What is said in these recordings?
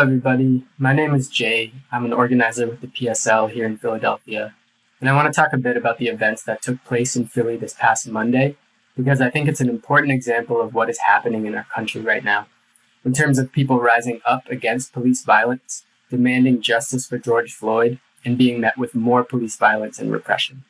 everybody. My name is Jay. I'm an organizer with the PSL here in Philadelphia. And I want to talk a bit about the events that took place in Philly this past Monday, because I think it's an important example of what is happening in our country right now, in terms of people rising up against police violence, demanding justice for George Floyd, and being met with more police violence and repression.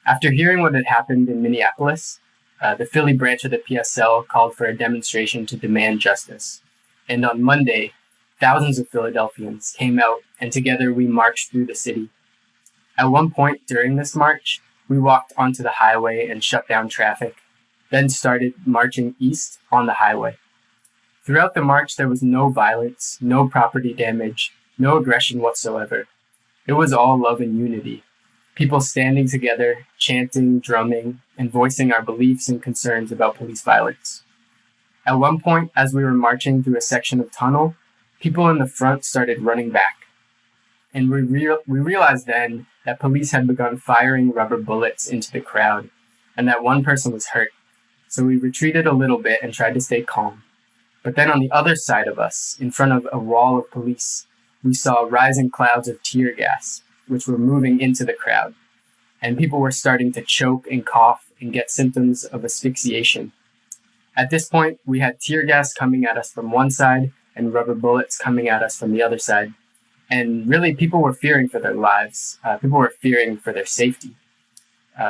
After hearing what had happened in Minneapolis, the Philly branch of the PSL called for a demonstration to demand justice. And on Monday, thousands of Philadelphians came out, and together we marched through the city. At one point during this march, we walked onto the highway and shut down traffic, then started marching east on the highway. Throughout the march, there was no violence, no property damage, no aggression whatsoever. It was all love and unity. People standing together, chanting, drumming, and voicing our beliefs and concerns about police violence. At one point, as we were marching through a section of tunnel, people in the front started running back. And we realized then that police had begun firing rubber bullets into the crowd, and that one person was hurt. So we retreated a little bit and tried to stay calm. But then on the other side of us, in front of a wall of police, we saw rising clouds of tear gas, which were moving into the crowd. And people were starting to choke and cough and get symptoms of asphyxiation. At this point, we had tear gas coming at us from one side and rubber bullets coming at us from the other side. And really, people were fearing for their lives. People were fearing for their safety.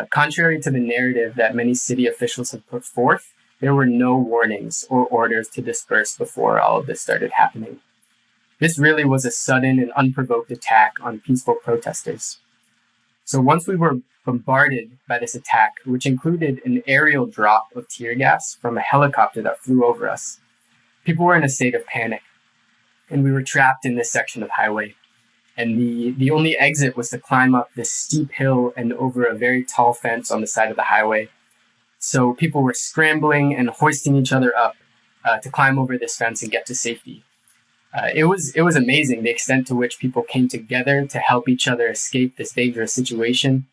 Contrary to the narrative that many city officials have put forth, there were no warnings or orders to disperse before all of this started happening. This really was a sudden and unprovoked attack on peaceful protesters. So once we were bombarded by this attack, which included an aerial drop of tear gas from a helicopter that flew over us, people were in a state of panic, and we were trapped in this section of highway. And the only exit was to climb up this steep hill and over a very tall fence on the side of the highway. So people were scrambling and hoisting each other up to climb over this fence and get to safety. It was amazing the extent to which people came together to help each other escape this dangerous situation.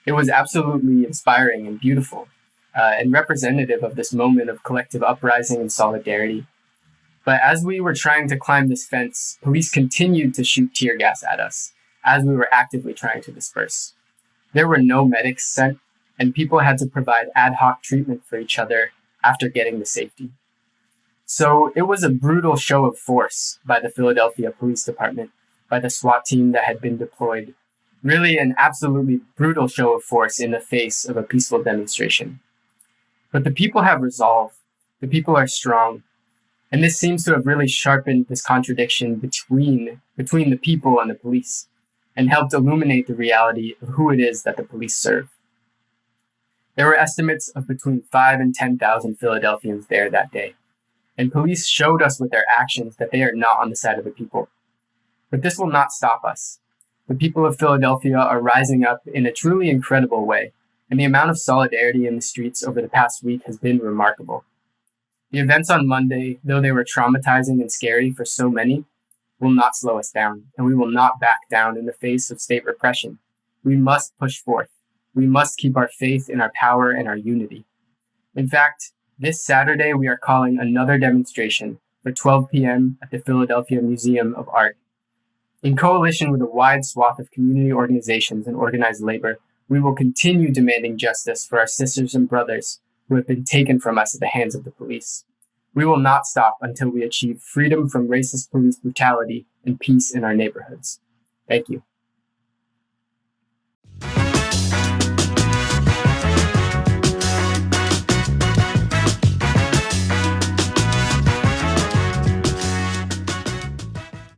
It was absolutely inspiring and beautiful, and representative of this moment of collective uprising and solidarity. But as we were trying to climb this fence, police continued to shoot tear gas at us as we were actively trying to disperse. There were no medics sent, and people had to provide ad hoc treatment for each other after getting to safety. So it was a brutal show of force by the Philadelphia Police Department, by the SWAT team that had been deployed. Really an absolutely brutal show of force in the face of a peaceful demonstration. But the people have resolve. The people are strong. And this seems to have really sharpened this contradiction between the people and the police, and helped illuminate the reality of who it is that the police serve. There were estimates of between 5,000 and 10,000 Philadelphians there that day. And police showed us with their actions that they are not on the side of the people. But this will not stop us. The people of Philadelphia are rising up in a truly incredible way, and the amount of solidarity in the streets over the past week has been remarkable. The events on Monday, though they were traumatizing and scary for so many, will not slow us down, and we will not back down in the face of state repression. We must push forth. We must keep our faith in our power and our unity. In fact, this Saturday, we are calling another demonstration for 12 p.m. at the Philadelphia Museum of Art. In coalition with a wide swath of community organizations and organized labor, we will continue demanding justice for our sisters and brothers who have been taken from us at the hands of the police. We will not stop until we achieve freedom from racist police brutality and peace in our neighborhoods. Thank you.